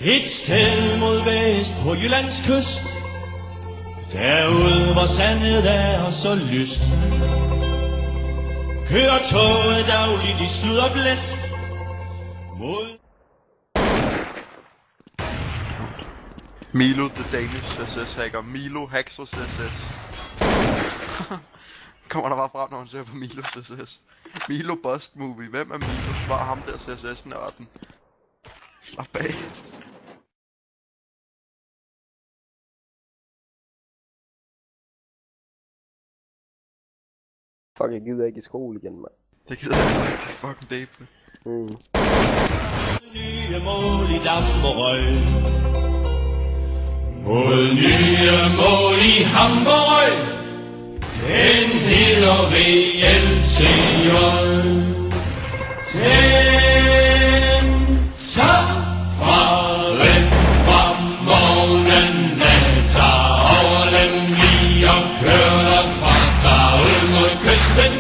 Et sted mod vest på Jyllands kyst, derude hvor sandet er så lyst, kører toget dagligt i slud og blæst mod... Milo the Danish SS hacker. Milo Haxos SS. Kommer der bare frem, når han ser på Milos SS. Milo Bust Movie. Hvem er Milo? Svar ham der SS-nørden. Slap af. Fuck, jeg gider ikke i skole igen, mand. Det gider jeg ikke. Det er fucking dæble. Nye mål i Damberød. Mod nye mål i Hamburg. Den hedder VLCJ. Den tager farvel fra morgenen af. Tager over den lige og kører derfra. Tager ud mod kysten.